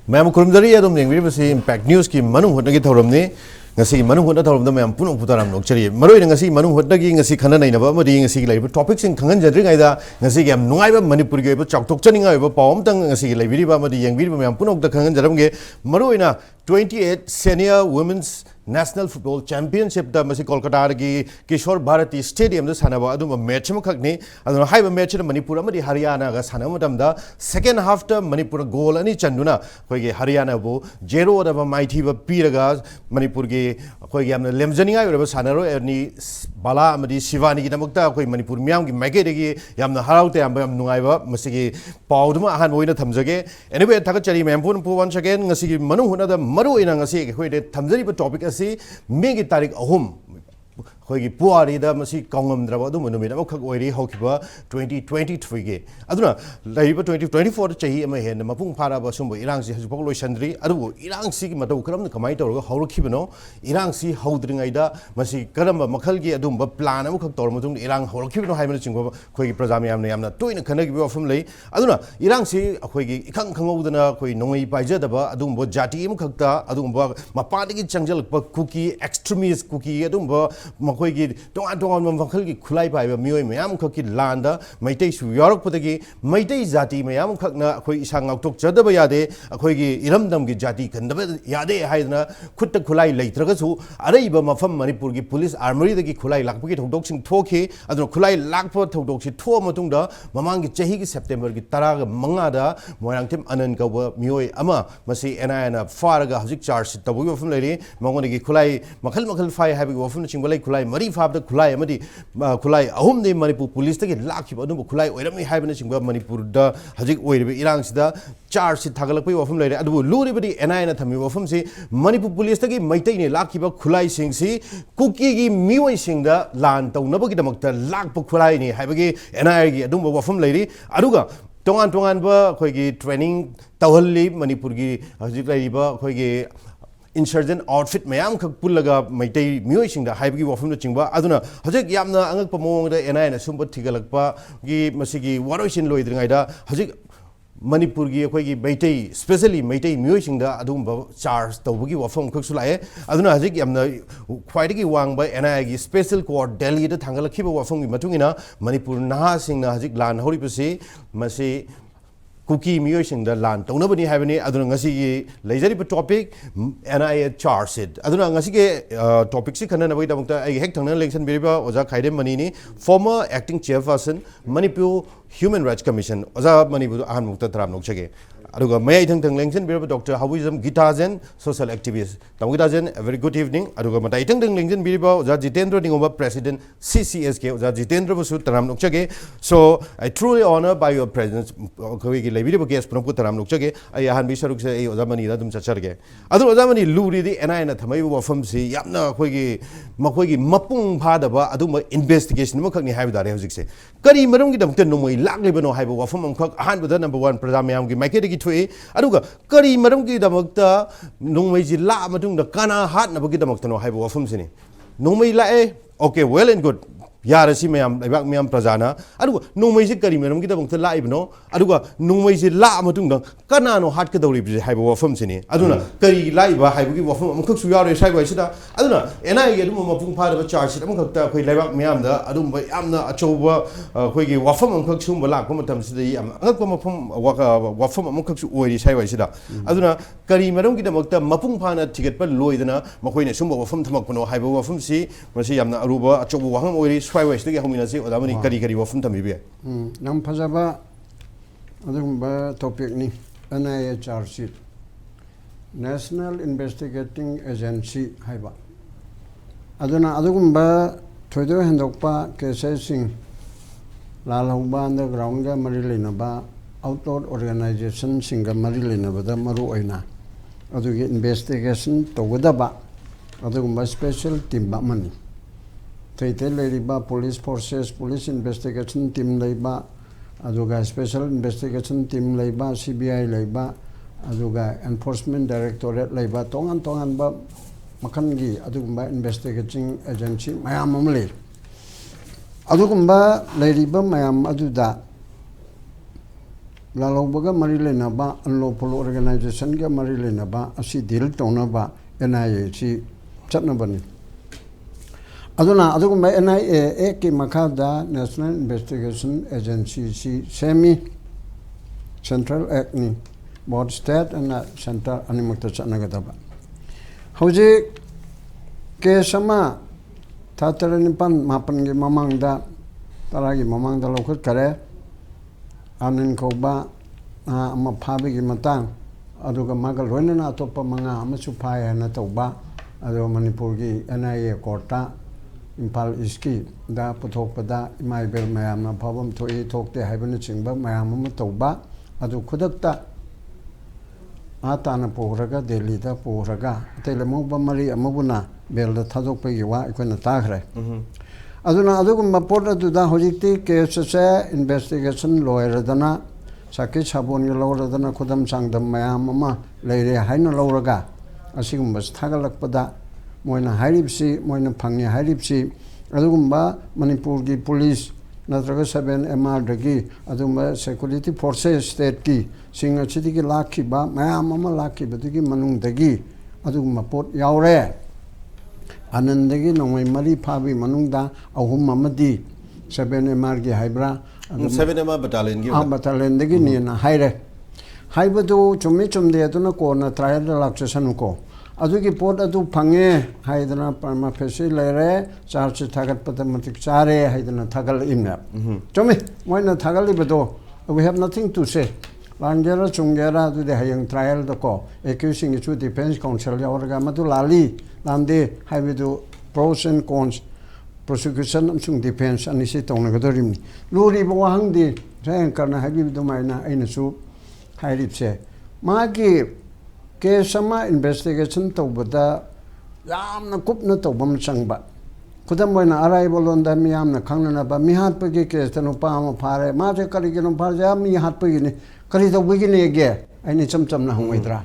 Ma'am कुरुमदरी अदम येंगबि बसी impact news की मनु होटना की थौरमनी ngasi manung hotna thawram da ma'am पुनः पुताराम nok chari maroi ngasi manung hotna gi ngasi khana nei na ba mari ngasi gi laiba topic sing khangan jadri ngai da ngasi gi am nuai ba manipur gi ba chok tok chani ngai ba pawm tang ngasi gi laibiri ba mari yengbi ba ma'am पुनः da khangan jaram ge maroi na 28 senior women's National Football Championship da masi Kolkata gi Kishore Bharati Stadium da sanaba adu match ma khakni adu haiba match da Manipur amadi Haryana ga sanama tam da second half da Manipur goal ani chanduna khoi gi Haryana bo 0 da ba maithi ba piraga Manipur gi khoi gi amna lemjani ga ba sanaro ani bala amadi Shivani gi namakta khoi Manipur myam gi mage de gi yamna haraute am yam nungai ba masi gi pawduma ahan oina thamjage anyway thakachari ma'am पुन once again ngasi gi manu huna da maru ina ngasi khoi de thamjari ba topic Maggi तारीख अहुम खोगी पुआरी दा मसी कांगमद्रब अदु मनुमिन अमख ओइरी हौखिबा 2023 गे अदुना लाइबा 2024 चही अम हेन मपुंग फाराबा सुंबो इरांगसी हजुपक लोइसंद्री अदु इरांगसी की मतौ करम कमाई तौरगा हौरखिबनो इरांगसी हौद्रिङैदा मसी करम मखलगी अदुम प्लान अमख तौर मतुंग इरांग हौरखिबनो हाइबन चिंगो खोगी प्रजा मयामना यामना तोइन खनगी वफम लई अदुना इरांगसी खोगी इखंग खंगौदना खोई नोंगै पाइजदबा अदुम जाति अमखक्ता अदुम मपादगी चंगजलप कुकी एक्सट्रीमिस्ट कुकी अदुम मखोगी तोंगान तोंगान मखल की खुलाई पाइबा मियोय मयाम खकी लांदा मैतै सु यौरकपदगी मैतै जाति मयाम खकना अखोई इसा ngautok जदब यादे अखोगी इरमदम की जाति खंदब यादे हाइदना खुद खुलाई लैत्रगसु अरैबा मफम मणिपुर की पुलिस आर्मरी दगी खुलाई लाकपगी थौदोकसिंग थोखि अदु खुलाई लाकप थौदोकसि थो मतुंगदा ममांगी चही की सेप्टेम्बर की 10 गा मंगादा मोयांगथिम अनन कब मियोय अमा मसी एनआईना फारगा हजिक चार्ज तबुगी वफम लेरि मंगोनगी खुलाई मखल मखल फाइ हाइबगी वफम चिंगबलै खुलाई मरी फाबद खुलाई अमदी खुलाई अहुम दे मणिपुर पुलिस तगी लाखिब अदुम खुलाई ओइरमि हाइबने चिंगबा मणिपुर दा हजिक ओइरबे इरांगसिदा चार्ज सि थागलकपै वफम लेरे अदु लुरिबदी एनआईना थमि वफम सि मणिपुर पुलिस तगी मैतैने लाखिब खुलाई सिंगसि कुकी गी मिवै सिंगदा लान तौनबगी दमकता लाखप खुलाई नि हाइबगी एनआई गी अदुम वफम लेरि अदुगा तोंगान तोंगान बा खोगी ट्रेनिंग तवहल्ली मणिपुर गी हजिक लैबा खोगी insurgent outfit ma'am खक Pulga Meitei मियोइसिंग दा हाइबगी वफम चिंगबा अदुना हजिक यामना अंगक मोंगदा एनआईना सुंब थिगलकपा गी मसिगी वारोइसिन लोइद्रिङैदा हजिक मणिपुर की अखोई मैतै स्पेशली मैतै मियोइसिंग दा अदुम चार्ज तौबगी वफम खकसु लाए अदुना हजिक यामना ख्वाइदगी वांगबा एनआई की स्पेशल कोर्ट दिल्ली दा थांगलखिबा वफम की मतुंगिना मणिपुर नहासिंगना हजिक लान हौरिबसि मसि कुकी मियोइसिंग दा लान तौनबनी हाइबनी अदुना ngasi gi leijari topic NIA Chargesheet aduna ngasi ge topic si khana nabai damukta ai hek thangna election biriba oja khaide mani ni former acting chairperson Manipur Human Rights Commission oja Manipur ahan mukta tram nokchage aduga mayai thang thang election biriba Dr. Hawizam Gitajen social activist Gitajen a very good evening aduga matai thang thang election biriba oja Jitendra Ningoma president CCSK oja Jitendra busu tram nokchage so I truly honor by your presence लेबिरिबो केस पुनपु तराम नुकचगे आई हान बि सरुक से ए ओजामनी दा दुम चचरगे अदु ओजामनी लुरी दि एनआई ना थमै वफम सि यामना खोगी मखोगी मपुंग फादबा अदु म इन्वेस्टिगेशन म खकनि हाइब दारे हजिक से करी मरम गि दमते नुमै लाकलेबनो हाइब वफम म खक हान बदा नंबर 1 प्रजाम याम गि माइके दि थुए अदुगा करी मरम गि दमकता नुमै जि ला मदुंग द काना हात नबगि दमकतनो हाइब वफम सिनि नुमै लाए ओके वेल एंड गुड यारसी मैम लेबाक मैम प्रजाना अदुगा नोंमै करी मैम की दमक लाइबनो अदुगा नोंमै से ला मतुंग कनानो हाट के दौरी हाइब वफम सिनी अदुना करी लाइबा हाइबगी वफम अमखक सु यारे साइब वाइसिदा अदुना एनआई अदुम मपुंग फादब चार्ज अमखकता अखोय लेबाक मैम दा अदुम यामना अचौबा अखोयगी वफम अमखक सुम लाक मतम सिदा याम अंगक मफम वफम अमखक सु ओइरी साइब वाइसिदा अदुना करी मरम की दमकता मपुंग फाना टिकट पर लोइदना मखोयने सुम वफम थमकनो हाइब वफम सि मसी यामना अरुबा अचौबा वहम ओइरी Five the Hominasi or Damani Kari of Funtamibi. Nam Pazaba Adumba topic ni NIA Chargesheet National Investigating Agency Haiba Aduna Adumba Todo Handokpa Kesing Lalauba underground Marilinaba outdoor organization Singa Marilinaba the Maruina adugi investigation tawdaba adugumba special team ba mani taite leriba police forces police investigation team leiba aduga special investigation team leiba CBI leiba aduga enforcement directorate leiba tongan ba makangi adugumba investigating agency mayam amle adugumba leriba mayam aduda lalaubaga mari lenaba unlawful organization ga mari lenaba asi deal tonaba NIA si chatnabani aduna adugumba NIA ki makada National Investigation Agency si semi central act ni both state and center animakta chatnagadaba hauji ke sama Tataranipan mapan gi mamangda taragi mamangda lokot kare anin koba ama phabi gi matang aduga magal roinana atopa manga ama chupai na toba adu Manipur gi NIA korta Impal Iski da puthokpada imaibel mayamna phabam thoi thokte haibana chingba mayam ama toba adu khudakta atana poraga Delhi da poraga telemuba mari amabuna belda thadokpa gi wa ikona takhre aduna adugumba port aduda hojikti case se investigation loiradana saki sabon gi loradana khudam sangdam mayam ama leire haina loraga asigumba thagalakpada moina hairipsi moina phangni hairipsi adugumba Manipur gi police natraga 7 MR dagi adumba security forces state ki singa chidi ki lakhi ba mayam ama lakhi badigi manung dagi adugumba port yaure anandagi nongmai mari phabi manungda ahum amadi 7 MR gi haibra 7 MR battalion gi battalion dagi ni na haire haibadu chummi chumde aduna ko na trial relaxation ko adugi port adu phange haidana parma facie lere charge thagat patamatik chare haidana thagal imna chumi moina thagal ibado we have nothing to say langera chungera adu de hayang trial do ko accusing issue defense counsel yawarga madu lali lamde haibidu pros and cons prosecution amsung defense anisi tongna gadorim luri bo hangdi jang karna habidu maina aina su hairipse magi ke sama investigation tawbada yamna kupna tawbam changba khudam moina arrival on da miyamna khangnana ba mihat pagi ke tanu pa ma phare ma je kali gino pharja mi hat pagi ni kali tawbigi ne ge aini chamcham na hungaidra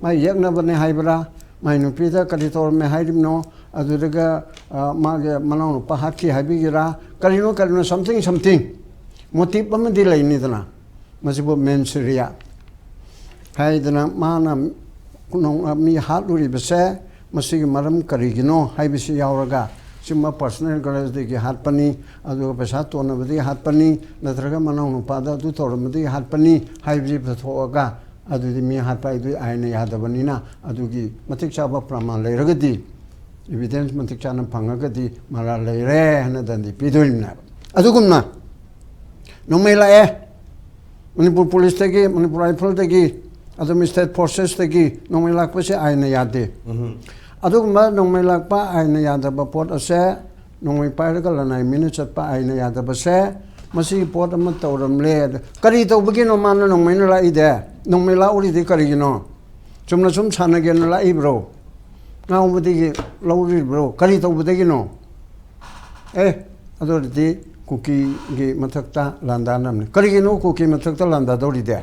mai yakna bane haibra mai nu pida kali tor me hairim no adudaga ma ge manau pa hakki haibigira kali no something motive bamdi laini dana masibo mensuria haidana mana mi hatluri bese masigi maram karigino haibisi yauraga simma personal garage de hatpani adu pesa tona badi hatpani natraga manau pada du tormadi hatpani haibji phathoga adu mi hatpai du aina yadabanina adu gi matik chaba praman leiragadi evidence matik chana phangagadi mara leire hana dandi pidoimna adugumna nomela Manipur police tagi Manipur rifle tagi adum state forces tagi nongmai lakpa se aina yade adugumba nongmai lakpa aina yada ba port ase nongmai pairaga lanai minute chatpa aina yada ba se masi port ama tawram le kari tawbagi no man nongmai na lai de nongmai la uri de kari gino chumna chum chana gen la ibro ngawbadi lawri bro kari tawbagi no adordi kuki gi mathakta landa namne kari gino kuki mathakta landa dori de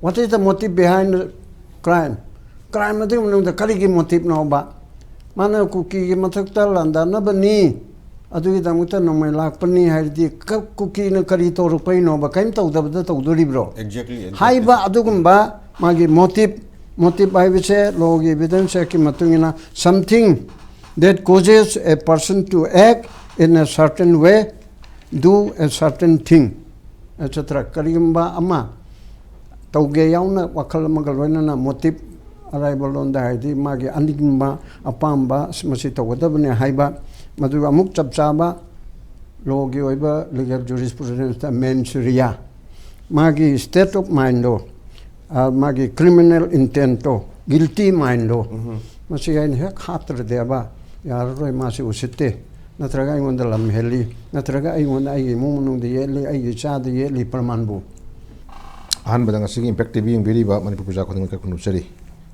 What is the motive behind crime? Crime is the karigi motive no ba. Mana cookie matakta landa na bani. Adu ita muta no mai lak pani haidi cookie na karito rupai no ba kaim tau da tau duri bro. Exactly. Hai ba adugumba magi motive by which log evidence ki matungina something that causes a person to act in a certain way, do a certain thing, etc. Karigamba ama. Tauge yauna wakal magalwana na motive arrival on the haidi magi anigma apamba masi tawdabne haiba madu amuk chapchaba logi oiba legal jurisprudence ta mensuria magi state of mind do magi criminal intent to guilty mind do masi gain hek khatra deba yar roi masi usitte natraga ingonda lam heli natraga ingonda ai mumunung de yeli ai cha de yeli pramanbu ꯑꯍꯥꯟꯕꯗ ꯉꯁꯤꯒꯤ impact TV ꯌꯦꯡꯕꯤꯔꯤꯕ Manipur ꯄ꯭ꯔꯖꯥ ꯈꯨꯗꯤꯡꯃꯛꯀ ꯈꯨꯔꯨꯝꯖꯔꯤ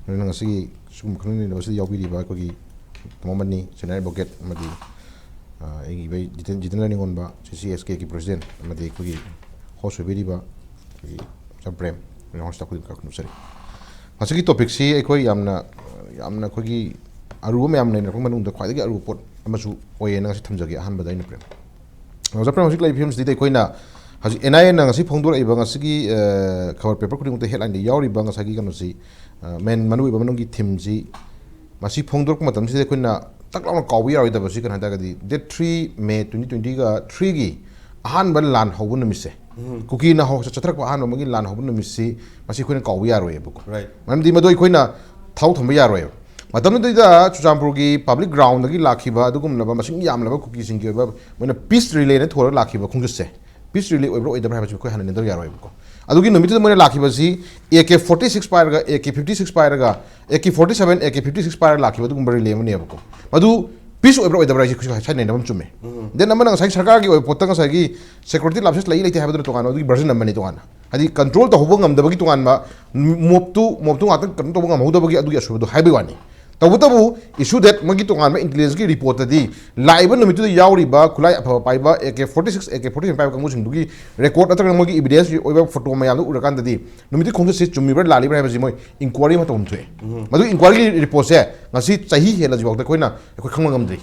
ꯑꯗꯨꯅ ꯉꯁꯤꯒꯤ ꯁꯤꯒꯨꯝꯕ ꯈꯪꯅꯤꯡꯂꯕꯁꯤꯗ ꯌꯥꯎꯕꯤꯔꯤꯕ ꯑꯩꯈꯣꯏꯒꯤ ꯇꯃꯣꯃꯅꯤ senior advocate ꯑꯃꯗꯤ ꯑꯩꯒꯤ Jitendra ꯅꯤꯡꯒꯣꯟꯕ CCSKꯒꯤ president ꯑꯃꯗꯤ ꯑꯩꯈꯣꯏꯒꯤ ꯍꯣꯁ ꯑꯣꯏꯕꯤꯔꯤꯕ ꯑꯩꯈꯣꯏꯒꯤ ꯆꯝꯄ꯭ꯔꯦꯝ ꯍꯣꯁꯇ ꯈꯨꯗꯤꯡꯃꯛꯀ ꯈꯨꯔꯨꯝꯖꯔꯤ ꯃꯁꯤꯒꯤ ꯇꯣꯄꯤꯛꯁꯤ ꯑꯩꯈꯣꯏ ꯌꯥꯝꯅ ꯑꯩꯈꯣꯏꯒꯤ ꯑꯔꯨꯕ ꯃꯌꯥꯝ ꯂꯩꯅꯔꯛꯄ ꯃꯅꯨꯡꯗ ꯈ꯭ꯋꯥꯏꯗꯒꯤ ꯑꯔꯨꯕ ꯄꯣꯠ ꯑꯃꯁꯨ ꯑꯣꯏꯌꯦꯅ ꯉꯁꯤ ꯊꯝꯖꯒꯦ ꯑꯍꯥꯟꯕꯗ ꯑꯩꯅ ꯄ꯭ꯔꯦꯝ ꯄ꯭ꯔꯦꯝ ꯍꯧꯖꯤꯛ ꯂꯩꯔꯤꯕ ꯐꯤꯕꯝꯁꯤꯗ ꯑꯩꯈꯣꯏꯅ ꯍꯧꯖꯤꯛ NIAꯅ ꯉꯁꯤ ꯐꯣꯡꯗꯣꯔꯛꯏꯕ ꯉꯁꯤꯒꯤ ꯈꯕꯔ ꯄꯦꯄꯔ ꯈꯨꯗꯤꯡꯃꯛꯇ ꯍꯦꯗꯂꯥꯏꯟꯗ ꯌꯥꯎꯔꯤꯕ ꯉꯁꯥꯏꯒꯤ ꯀꯩꯅꯣꯁꯤ ꯃꯔꯨꯑꯣꯏꯕ ꯃꯅꯨꯡꯒꯤ ꯊꯤꯝꯁꯤ ꯃꯁꯤ ꯐꯣꯡꯗꯣꯔꯛꯄ ꯃꯇꯝꯁꯤꯗ ꯑꯩꯈꯣꯏꯅ ꯇꯛ ꯂꯥꯎꯅ ꯀꯥꯎꯕ ꯌꯥꯔꯣꯏꯗꯕꯁꯤ ꯀꯩꯅꯣ ꯍꯥꯏꯇꯥꯔꯒꯗꯤ ꯗꯦꯠ 3 ꯃꯦ 2023ꯒꯤ ꯑꯍꯥꯟꯕ ꯂꯥꯟ ꯍꯧꯕ ꯅꯨꯃꯤꯠꯁꯦ ꯀꯨꯀꯤꯅ ꯆꯠꯊꯔꯛꯄ ꯑꯍꯥꯟꯕ ꯑꯃꯒꯤ ꯂꯥꯟ ꯍꯧꯕ ꯅꯨꯃꯤꯠꯁꯤ ꯃꯁꯤ ꯑꯩꯈꯣꯏꯅ ꯀꯥꯎꯕ ꯌꯥꯔꯣꯏꯑꯕꯀꯣ ꯃꯔꯝꯗꯤ ꯃꯗꯨ ꯑꯩꯈꯣꯏꯅ ꯊꯥꯎ ꯊꯝꯕ ꯌꯥꯔꯣꯏꯕ ꯃꯇꯝꯗꯨꯗ ꯆꯨꯔꯆꯥꯟꯄꯨꯔꯒꯤ ꯄꯥꯕ꯭ꯂꯤꯛ ꯒ꯭ꯔꯥꯎꯟꯗꯒꯤ ꯂꯥꯛꯈꯤꯕ ꯑꯗꯨꯒꯨꯝꯂꯕ ꯃꯁꯤꯡ ꯌꯥꯝꯂꯕ ꯀꯨꯀꯤꯁꯤꯡꯒꯤ ꯑꯣꯏꯕ ꯃꯣꯏꯅ ꯄꯤꯁ ꯔꯤꯂꯦꯅ ꯊꯣꯔꯒ ꯂꯥꯛꯈꯤꯕ ꯈꯣꯡꯆꯠꯁꯦ ꯄꯤꯁ ꯔꯤꯂꯦ ꯑꯣꯏꯕ꯭ꯔꯥ ꯑꯣꯏꯗꯕ꯭ꯔꯥ ꯍꯥꯏꯕꯁꯤ ꯑꯩꯈꯣꯏ ꯍꯟꯅ ꯅꯦꯟꯗꯕ ꯌꯥꯔꯣꯏꯕꯀꯣ ꯑꯗꯨꯒꯤ ꯅꯨꯃꯤꯠꯇꯨꯗ ꯃꯣꯏꯅ ꯂꯥꯛꯈꯤꯕꯁꯤ AK-46 ꯄꯥꯏꯔꯒ AK-56 ꯄꯥꯏꯔꯒ AK-47 AK-56 ꯄꯥꯏꯔꯒ ꯂꯥꯛꯈꯤꯕ ꯑꯗꯨꯒꯨꯝꯕ ꯔꯤꯂꯦ ꯑꯃꯅꯦꯕꯀꯣ ꯃꯗꯨ ꯄꯤꯁ ꯑꯣꯏꯕ꯭ꯔꯥ ꯑꯣꯏꯗꯕ꯭ꯔꯥ ꯍꯥꯏꯁꯤ ꯁꯥꯏꯅꯩꯅꯕ ꯑꯃ ꯆꯨꯝꯃꯦ ꯗꯦꯟ ꯑꯃꯅ ꯉꯁꯥꯏ ꯁꯔꯀꯥꯔꯒꯤ ꯑꯣꯏꯕ ꯄꯣꯠꯇ ꯉꯁꯥꯏꯒꯤ ꯁꯦꯀꯨꯔꯤꯇꯤ ꯂꯥꯞꯁꯦꯁ ꯂꯩꯇꯦ ꯍꯥꯏꯕꯗꯨꯅ ꯇꯣꯉꯥꯟꯕ ꯑꯗꯨꯒꯤ ꯚꯔꯖꯟ ꯑꯃꯅꯤ ꯇꯣꯉꯥꯟꯅ ꯍꯥꯏꯗꯤ ꯀꯟꯇ꯭ꯔꯣꯜ ꯇꯧꯍꯧꯕ ꯉꯝꯗꯕꯒꯤ ꯇꯣꯉꯥꯟꯕ ꯃꯣꯞꯇꯨ ꯉꯥꯛꯇꯪ ꯀꯟꯇ꯭ꯔꯣꯜ ꯇꯧꯕ ꯉꯝꯍꯧꯗꯕꯒꯤ ꯑꯗꯨꯒꯤ ꯑꯁꯣꯏꯕꯗꯨ ꯍꯥꯏꯕꯒꯤ ꯋꯥꯅꯤ ꯇꯧꯕꯇꯕꯨ ꯏꯁꯨ ꯗꯦꯠ ꯃꯣꯏꯒꯤ ꯇꯣꯉꯥꯟꯕ ꯏꯟꯇꯦꯂꯤꯖꯦꯟꯁꯀꯤ ꯔꯤꯄꯣꯔꯠꯇꯗꯤ ꯂꯥꯛꯏꯕ ꯅꯨꯃꯤꯠꯇꯨꯗ ꯌꯥꯎꯔꯤꯕ ꯈꯨꯠꯂꯥꯏ ꯑꯐꯕ ꯄꯥꯏꯕ AK-46 AK-47 ꯄꯥꯏꯕ ꯀꯥꯡꯕꯨꯁꯤꯡꯗꯨꯒꯤ ꯔꯦꯀꯣꯔꯠ ꯅꯠꯇ꯭ꯔꯒ ꯃꯣꯏꯒꯤ ꯏꯕꯤꯗꯦꯟꯁ ꯑꯣꯏꯕ ꯐꯣꯇꯣ ꯃꯌꯥꯝꯗꯨ ꯎꯔꯀꯥꯟꯗꯗꯤ ꯅꯨꯃꯤꯠꯇꯨ ꯈꯣꯡꯆꯠꯁꯤ ꯆꯨꯝꯃꯤꯕ꯭ꯔꯥ ꯂꯥꯜꯂꯤꯕ꯭ꯔꯥ ꯍꯥꯏꯕꯁꯤ ꯃꯣꯏ ꯏꯟꯀ꯭ꯋꯥꯔꯤ ꯑꯃ ꯇꯧꯐꯝ ꯊꯣꯛꯑꯦ ꯃꯗꯨ ꯏꯟꯀ꯭ꯋꯥꯔꯤꯒꯤ ꯔꯤꯄꯣꯔꯠꯁꯦ ꯉꯁꯤ ꯆꯍꯤ ꯍꯦꯜꯂꯁꯤꯐꯥꯎꯗ ꯑꯩꯈꯣꯏ ꯈꯪꯕ ꯉꯝꯗ꯭ꯔꯤ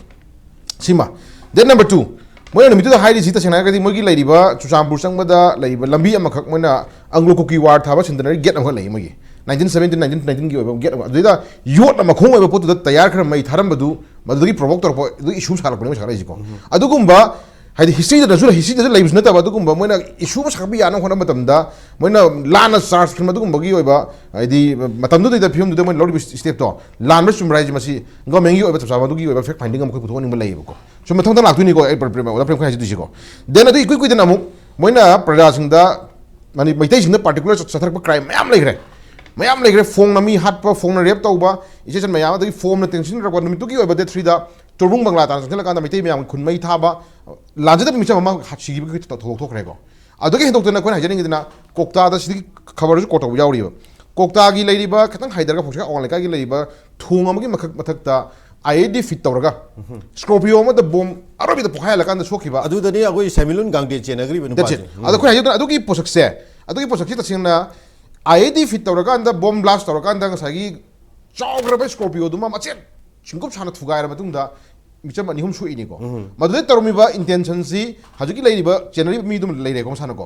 ꯁꯤꯃ ꯗꯦꯠ नंबर 2 मोई नुमितुदा हाइरिसि तसेंना गदि मोगी लैरिबा चुचामपुर संगदा लैरिबा लंबी अमखक मोना अंग्लो कुकी वार थाबा सिंदनरी गेट अमखक लैय मोगी 1917 1919 की ओइबा गेट अदुदा योट अमखों ओइबा पोतुदा तयार खर मै थारमबदु मदुगी प्रोवोक तोरपो इशू सालपने मै सालाइसिको अदुगुम्बा हाइदि हिस्ट्री लैबिस नतबा अदुगुम्बा मोइना इशू साकबि याना होना मतमदा मोइना लाना चार्ज खर मदुगुम्बगी ओइबा हाइदि मतमदुदा फिल्मदुदा मोइ लौरिबि स्टेप तो लानबा चुमराइजि मसि गवर्नमेंटगी ओइबा तबसा मदुगी ओइबा फेक फाइंडिंग अमखक पुथोनिंबा लैयबको सो मथंग लाक्तुनिको ए प्रेम खाइ दिसिको देन अदु इकुइ कुइदन अमुक मोइना प्रजासिंगदा मानि मैतैसिंगदा पार्टिकुलर चथरक क्राइम मयाम लेग्रे फोंग नमी हाटपा फोंग रेप तौबा इसेसन मयाम अदु फोम न टेंशन रकवा नमितुगी ओइबा दे 3 दा तोरबुंग बंगला तान संथला कांदा मैतै मयाम खुनमै थाबा लाजदा मिचम मा हासिगिबि थोथोखरेको अदुगे हेदोक्तना कोन हाजनिंगदना कोक्तादा सिदि खबरजु कोटौ यावरिबा कोक्तागी लैरिबा खतंग हाइदरगा फोक्सा ऑनलाइनकागी लैरिबा थोंग अमगी मथक्ता IED फिट तौरगा स्कॉर्पियो में बोम अरबिद पोखाय लकान सोखिबा अदुदनी अगोई सेमिलुन गांगदे चेनगरी बनु पाजे अदु खोय हायदु अदुगी पोसक्से तसिंगना IED फिट तौरगा अंदा बोम ब्लास्ट तौरगा अंदा ngसागी चावग्रबे स्कॉर्पियो दुमा मचेन चिंगुप साना थुगायरा मतुंगदा मिचम अनिहुम सुइनिको मदुदे तौरमिबा इंटेंशन सी हाजुकी लैरिबा चेनरी मीदुम लैरेको सानको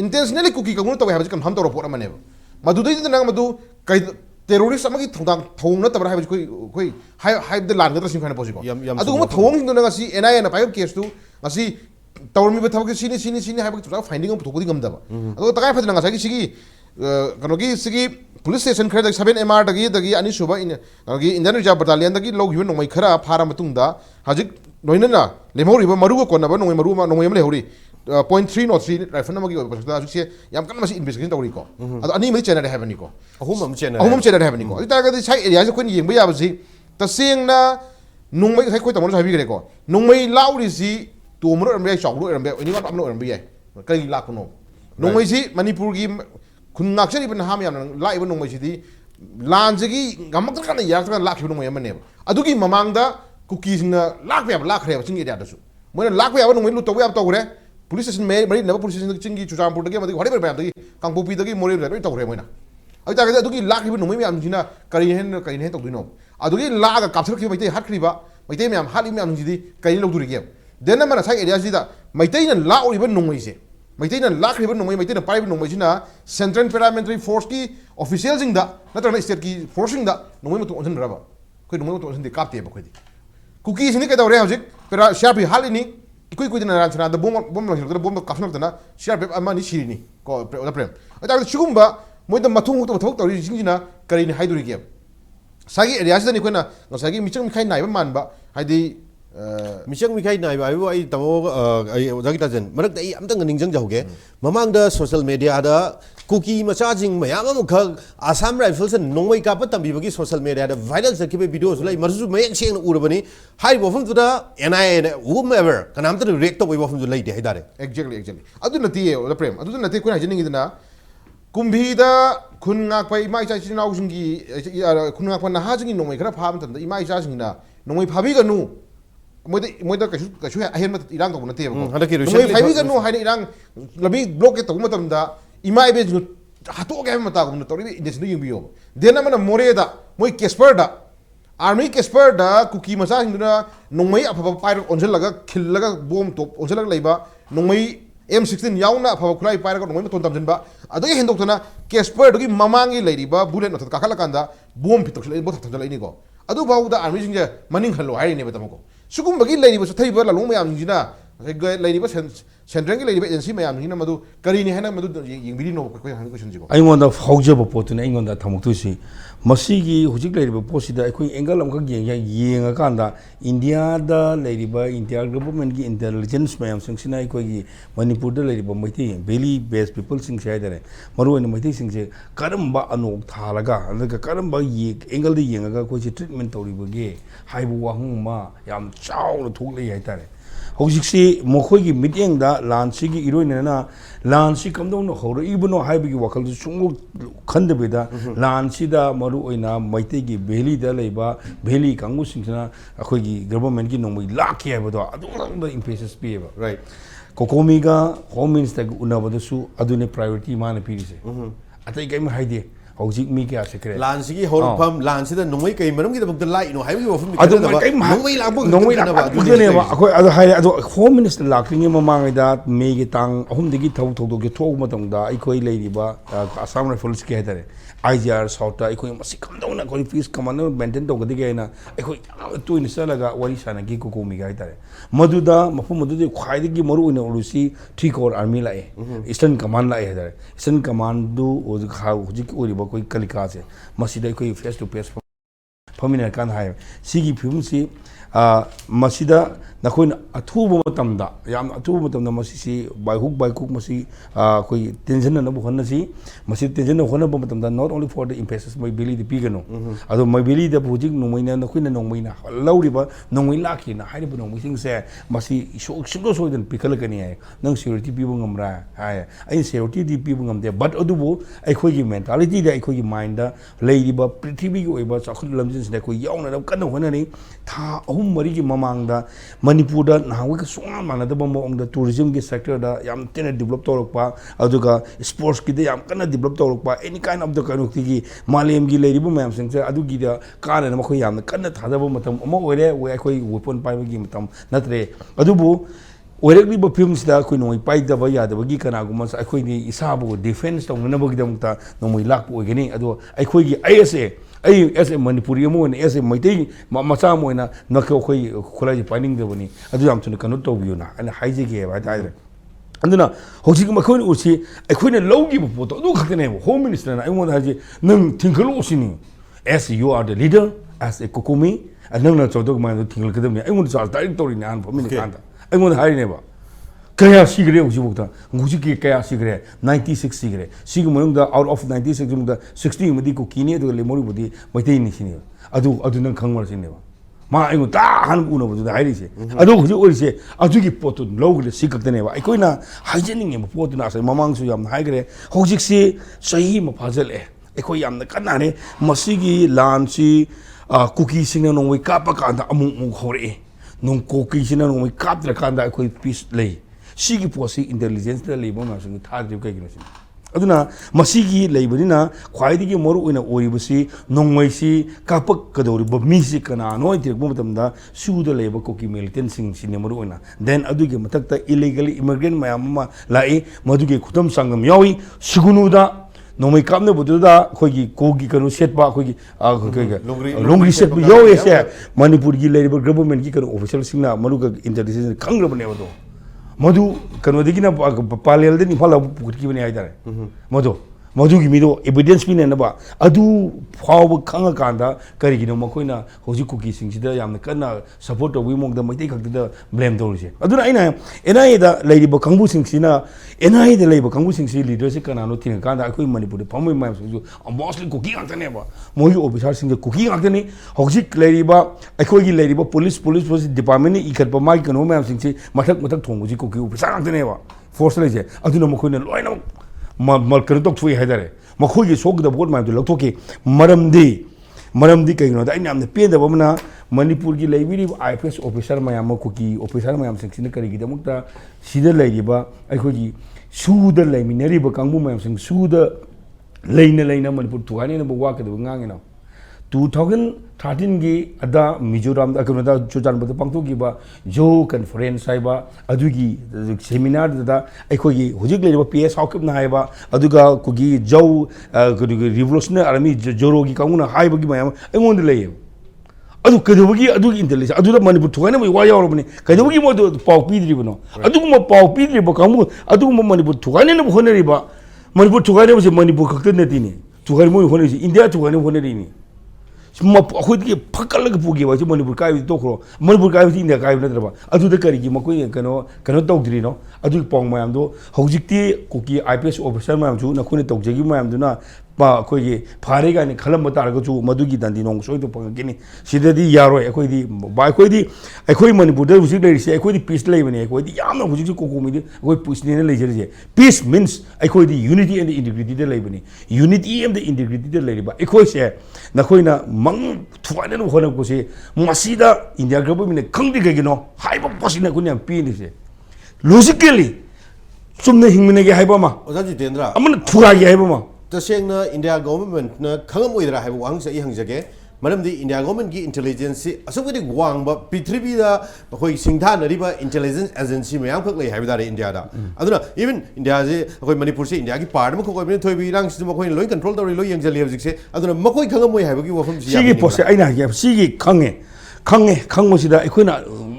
इंटेंशनली कुकी कंगु तौ हाबजि कम हम तौर पोट अमनेबा मदुदे नंग मदु कै टेरोरिस्ट अमगी थौदांग थौंग नतबरा हाबजि कोई हाइब द लानगदर सिं खाना पोसिको अदुगुम थौंग हिंदुना ngasi NIA ना पाइब केस तु ngasi तौरमिबा थबक सिनी हाइब तुजा फाइंडिंग अम पुथोकदि गमदबा अदु तकाय फदना ngasi सिगी कनोगी सिगी पुलिस स्टेशन खर 7 MR दगी अनि सुबा इन कनोगी इंडियन रिजर्व बटालियन दगी लौगिबा नोंमै खरा फारा मतुंगदा हाजिक नोइनना लेमौरिबा मरुगा कोनबा नोंमै नोंमै अम लेहौरी 0.303 राइफल नमगी ओइ बसदा जुसे याम कन मसी इन्वेस्टिगेशन तौरी को अदु अनि मै चेनर हेबनी को अहुम चेनर हेबनी को इतागदि साइ एरिया से कोइन येंबा याबसि तसेंगना नोंमै साइ कोइ तमन साबि गरे को नोंमै लाउरिसि तोमरो अरमबे चाउरो अरमबे ओनिवा अपनो अरमबे याय कई लाखनो नोंमै सि मणिपुर की खुन्नाक्सरिबा नहाम याम लाइबा नोंमै सिदि लानजगी गमक कन याक लाखिबा नोंमै अमने अदुगी ममांगदा कुकीसिंगना लाखरेबा चिंग एरिया दसु मोइना लाखबा नोंमै लुट तौबा याब तौरे पुलिस स्टेशन में मरी नब पुलिस स्टेशन चिंगी चुचामपुर दगे मदि हरे बरबाम दगी कांगपोपी दगी मोरे रे तौरे मोइना अइतागदि अदुगी लाखिबा नोंमै म्याम जिना करि हेन तौदिनो अदुगी लागा कापथरखि मैतै हाटखरिबा मैतै म्याम हालि म्याम जिदि करि लौदुरिगे देन मन साइ एरिया जिदा मैतैना लाउरिबा नोंमैसे मैतैना लाखरिबा नोंमै मैतैना पाइबा नोंमैसिना सेंट्रल पैरामिलिटरी फोर्स की ऑफिशियल जिंदा नत्रना स्टेट की फोर्स जिंदा नोंमै मतो ओनसनरबा कोइ नोंमै मतो ओनसनदि कापतेबा खोदि कुकी सिनि कदौरे हजिक पेरा shoppe हालिनी इकुई कुइदना रांचना the bomb लंगदना bomb काफनदना CRPF अमानी सिरिनी को प्रेम अता सिगुम्बा मोइद मथुंग तो थोक तौरी जिंजिना करिनि हाइदुरिगे सागी एरिया सिदनि कोना ngसागी मिचंग मिखाइ नाइबा मानबा हाइदि मिचंग मिखाइ नाइबा आइबो आई तमो आई ओजागी ताजन मरक दई अमतंग निंजंग जाउगे ममांग द सोशल मीडिया दा कुकी मचाजिंग मयाम अमुख आसाम राइफल्स नोंमै काप तंबीबगी सोशल मीडिया दा वायरल सकिबे वीडियोस लाई मरजु मयंग सेंग उरबनी हाइ बफम तुदा NIA ने whomever कनाम त रिएक्ट तोय बफम जु लैदे हाइदारे एक्जेक्टली अदु नति द प्रेम अदु नति कोन हाजिनिंग इदना ꯀꯨꯝꯚꯤꯗ ꯈꯨꯟ ꯉꯥꯛꯄ ꯏꯃꯥ ꯏꯆꯥ ꯏꯆꯤꯟ ꯏꯅꯥꯎꯁꯤꯡꯒꯤ ꯈꯨꯟ ꯉꯥꯛꯄ ꯅꯍꯥꯁꯤꯡꯒꯤ ꯅꯣꯡꯃꯩ ꯈꯔ ꯐꯥꯕ ꯃꯇꯝꯗ ꯏꯃꯥ ꯏꯆꯥꯁꯤꯡꯅ ꯅꯣꯡꯃꯩ ꯐꯥꯕꯤꯒꯅꯨ ꯃꯣꯏꯗ ꯀꯩꯁꯨ ꯑꯍꯦꯟꯕ ꯏꯔꯥꯡ ꯇꯧꯕ ꯅꯠꯇꯦꯕꯀꯣ ꯅꯣꯡꯃꯩ ꯐꯥꯕꯤꯒꯅꯨ ꯍꯥꯏꯅ ꯏꯔꯥꯡ ꯂꯝꯕꯤ ꯕ꯭ꯂꯣꯀꯦꯠ ꯇꯧꯕ ꯃꯇꯝꯗ ꯏꯃꯥ ꯏꯕꯦꯟꯁꯤꯡꯗꯨ ꯍꯥꯠꯇꯣꯛꯑꯒꯦ ꯍꯥꯏꯕ ꯃꯇꯥꯒꯨꯝꯅ ꯇꯧꯔꯤꯕ ꯏꯟꯗꯦꯟꯁꯤꯡꯗꯨ ꯌꯦꯡꯕꯤꯌꯣꯕ ꯗꯦꯟ ꯑꯃꯅ ꯃꯣꯔꯦꯗ ꯃꯣꯏ ꯀꯦꯁꯄꯔꯗ आर्मी केस्पर कुकी मचा नोंमई अफब पाइर ओंजलगा खिल्लगा बोम टॉप ओंजलगा लेबा नोंमई M16 याउना अफब खुलाई पाइरगा नोंमई मतोन तमजनबा अदगे हेंदोक्तना केस्पर दुगी ममांगी लेरिबा बुलेट मथत काखला कांदा बोम फितोक्सले बो थथजलैनिको अदु बाउदा आर्मी सिंजे मनिंग हल्लो हाइने बतमको सुकुमबगी लेरिबा सथैबा लालों मयाम जिना लेरिबा सेंट्रल लेरिबा एजेंसी मयाम जिना मदु करीनि हेना मदु यिंगबिरि नो कोइ हानि क्वेश्चन जिको आइंगोंदा फाउजब पोतुने आइंगोंदा थमुक्तुसी मसीगी हुजिक लेरिबा पोसिदा अखोइ एंगल अमका येंगा कांदा इंडिया दा लेरिबा इंडिया गवर्नमेंट की इंटेलिजेंस मयाम सिंगसिना अखोइ मणिपुर दा लेरिबा मैथि valley based people sing साइदरे maroon मैथि सिंगसे करमबा Anouk थालगा अदगा करमबा ये एंगल दा येंगा अखोइ ट्रीटमेंट तौरिबगे हाइबु वाहुंमा याम चाउना थोकले हाइतारे हौजिकसी मखोइगी मिटिंगदा लानसिगी इरोइनना लानसि कमदौनो हौरइबनो हाइबगी वखलदु सुंगु खंदबेदा लानसिदा मरु ओइना मैतेगी भेलीदा लेबा भेली कांगु सिंगना अखोइगी गवर्नमेंट की नोंमै लाखि हाइबदो अदुदा इम्पेसेस पिएबा राइट कोकोमीगा होम मिनिस्टर उनबदसु अदुने प्रायोरिटी माने पिरिसे अतै कैम हाइदे हौजिक मी क्या सेक्रे लानसिगी हौरफम लानसिदा नोंमै कै मरमगी दबक लाइनो हाइबगी वफम नोंमै लाबनेबा अखोइ अदु हाइ अदु होम मिनिस्टर लाक्रिङे ममाङैदा मेगी तांग अहुमदगी थौदोगे थोक मतंगदा अखोइ लेरिबा आसाम राइफल्स के हाइतारे आईजीआर साउथ अखोइ मसि कमदौना अखोइ पीस कमांड मेंटेन तौगदिगे हैना अखोइ तुइन चलगा वारी सानगी कोकोमीगा हाइतारे मदुदा मफु मदुदि ख्वाइदगी मरु ओइना उरुसी 3 कोर आर्मी लाए ईस्टर्न कमांड लाए हाइतारे ईस्टर्न कमांड दु हुजिक ओरिबा कोई कलिका से मसीदा कोई फेस टू फेस फमिना कान हाय सिगी फिल्मसी मसीदा नखोइन अथुब मतमदा याम अथुब मतमदा मसीसी बाइकुक मसी कोई टेंशन न बहनसी मसी टेंशन होना मतमदा नॉट ओनली फॉर द इंपेसेस मै बिली द पिगनो अदो मै बिली द बुजिक नोंमैना नखोइन नोंमैना लौरिबा नोंमै लाखिना हाइरिबा नोंमैसिंग से मसी सिंगो सोइदन पिखलकनी हाय नंग सिक्योरिटी पिबो ngमरा हाय ai सिक्योरिटी दि पिबो ngमदे बट अदुबो अखोइगी मेंटालिटी दा अखोइगी माइंड दा लेरिबा पृथ्वी की ओइबा चाखुल लमजिन से कोइ याउना कन होननी था अहुम मरी की ममांगदा मणिपुर दा नाहवे सोंगा मानदब मोंग टूरिज्म की सेक्टर दा याम तेने डेवलप तौरपा अदुगा स्पोर्ट्स की याम कन डेवलप तौरपा एनी काइंड ऑफ द काइनोक्ति की मालेम की लेरिबो मैम सिंग से अदुगी दा काने मखो याम कन थादब मतम अमो ओरे वे अखोइ वेपन पाइबगी मतम नत्रे अदुबो ओरेगलिबो फिल्मसदा अखोइ नोइ पाइदब यादबगी कनागुम अखोइनि इसाबो डिफेंस तौनबगीदमता नोइ लाकपो ओइगनी अदो अखोइगी ऐसे मणिपुरी ऐसे मैतै मचा मोइना नखो अखोइ खुलाई पाइनिंगदबनी अदु याम थुन कनो तौबियोना अने हाइजेगे हाइताइरे अंदुना होजिक मखोइन उसी अखोइना लौगी पोतो अदु खतने होम मिनिस्टरना अइमोन हाजे नंग थिंखलो ओसिनी as you are the leader as ए कोकोमी नंगना चौदक माइन थिंखलकदमनी अइमोन चार्ज डाइरेक्ट तौरिना आन फमिनि कांदा अइमोन हाइनेबा कया सिगरे हुजिबुक्ता हुजिकी कया सिगरे 96 सिगरे सिगु मनुंगदा आउट ऑफ 96 जुमदा 60 मदि को किने दो लेमोरि बुदि मैतै निसिने अदु नंग खंगमर सिनेबा मा अइमो ता हान उनो बुदि हाइरिसे अदु हुजि ओरिसे अदुगी पोतु लौगले सिकक्तनेबा अइकोइना हाइजेनिंग एम पोतुना असे ममांगसु याम हाइगरे हुजिकसी सही म फाजले अइकोइ यामना कन्नाने मसिगी लानसी कुकी सिंगना नोंगै कापा कांदा अमु होरे नोंग कोकी सिंगना नोंगै कापद्रा कांदा अइकोइ पीस लई सिगी पोसी इंटेलिजेंस दा लेबो मासुंग थाद्रिब कैगिनोसिन अदुना मसिगी लेबनिना ख्वाइदिगी मरु ओइना ओरिबसी नोंमैसी कापक कदौरिब मिसी कनानो इतिरबो मतमदा सुदा लेबो कोकी मिलिटेंट सिंग सिने मरु ओइना देन अदुगी मतकता इलीगली इमिग्रेंट मयाम लाई मदुगी खुतम संगम यावी सुगुनुदा नोंमै कामने बुदुदा खोगी कोगी कनु सेटबा खोगी लोंग्री सेट यावे से मणिपुर की लेरिब गवर्नमेंट की कनु ऑफिशियल सिंगना मरुगा इंटेलिजेंस खंग्रबनेबदो मधु कनोदिगिना पालेलदनि फला पुखिबने हाइदारे मधुगी मिदो एविडेंस पिनेनबा अदु फाव खंगा कांदा करिगिनो मखोइना होजि कुकी सिंगसिदा यामना कन्ना सपोर्ट तौबि मोंगदा मैतै खक्तदा ब्लेम तौरिसे अदुना आइना एनआई दा लेरिबो खंगबु सिंगसिना एनआई दा लेरिबो खंगबु सिंगसि लीडरशिप कनानो थिंग कांदा अखोइ मणिपुर फमै माम सिंगजु मोस्टली कुकी गांतनेबा मोहि ऑफिसर सिंग कुकी गांतनी होजि लेरिबा अखोइगी लेरिबा पुलिस डिपार्टमेंट नि इखतबा माइ कनो माम सिंगसि मथक थोंगुजि कुकी ऑफिसर गांतनेबा फोर्स लेजे अदुना मखोइना लोइना करो तो थोई है मखोई की सोक द बोट माइम लौटो के मरमदी कहीं आई नाम पेदब मणिपुर की लेबी IPS officer ma'am Kuki officer ma'am Singh करीगीदमक्ता सिदा लेरिबा अखोगी सूद लेमिनरीब कांगबु मैम सिंह सूद लेना मणिपुर थुगाने न वाकदब ngang 2013 की अदा मिजोराम अकनदा चुचानबद पांगथोकीबा जो कॉन्फ्रेंस हाइबा अदुगी सेमिनार ददा अखोगी हुजिक लेरिबा PS हाउकबना हाइबा अदुगा कुगी जो रिवोल्यूशनरी आर्मी जोरोगी कांगुना हाइबगी मैम अङोंद लेय अदु कदबगी अदुगी इंटेलिजेंस अदुदा मणिपुर थुगाने वा यावरबनी कदबगी मो पाउ पीद्रिबनो अदुगुम पाउ पीद्रिबो कांगु अदुगुम मणिपुर थुगाने न होनरिबा मणिपुर थुगाने बसे मणिपुर खक्त नतिने थुगाने मो होनरिसि इंडिया थुगाने होनरिनि अखोदी फकल पुगे मणिपुर काय तोखरो मणिपुर काय इंडिया काय नद्रबा अदुदा करिगी मकोई कनो तौद्रिनो अदु पोंग मयामदो हौजिक्ति कुकी IPS ऑफिसर मयामजु नखोने तौजगी मयामदुना अखोगी फारे गाने खलम तारगजु मधुगी दंदी नोंग सोइदो पंगकिनी सिददी यारोय अखोई मणिपुर हुजिक लेरिसे अखोदी पीस लेबने अखोदी यामना हुजिक कोकोमिदि अखोई पुसने लेजरिसे पीस मीन्स अखोदी यूनिटी एंड इंटीग्रिटी दे लेबने यूनिटी एंड इंटीग्रिटी दे लेरिबा अखोइसे नखोइना मंग थुवाने होनकोसे मसीदा इंडिया गवर्नमेंट खंगदि गगिनो हाइबा पसिना कुन्या पीनिसे लॉजिकली सुमने हिंगमिनेगे हाइबामा ओजा जितेंद्र अमन थुरागे हाइबामा तसेंगना इंडिया गवर्नमेंट न खंगम ओइदरा हाइबो वांगसे हंगजगे मरमदी इंडिया गवर्नमेंट की इंटेलिजेंस असुगदि वांगबा पृथ्वीदा बखोई सिंगथानरिबा इंटेलिजेंस एजेंसी मयाम खक लई हाइबदारे इंडिया दा अदुना इवन इंडिया जे बखोई मणिपुर से इंडिया की पार्ट म खकोइ बिन थोइबि रांग सिम बखोइ लोइ कंट्रोल तौरि लोइ यंगजलि हबजिकसे अदुना मखोइ खंगम ओइ हाइबगी वफम सिगी पोसे आइना के सिगी खंगे खंगमसिदा अखोइना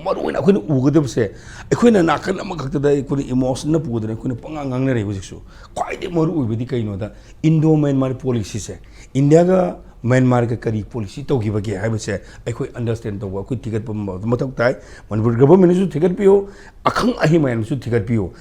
मरुइना अखोइना उगदबसे अखोइना नाकन अमा खक्तदा अखोइना इमोशन न पुगदना अखोइना पंगा ngangne रे हबजिकसु क्वाइदे मरु उइबदि कइनोदा इंडो म्यांमार पॉलिसी से इंडिया का म्यांमार का करी पॉलिसी तौगिबगे हाइबसे अखोइ अंडरस्टैंड तौबा अखोइ टिकट मथक ताइ मणिपुर गवर्नमेंट सु टिकट पियो अखंग अहि मैन सु टिकट पियो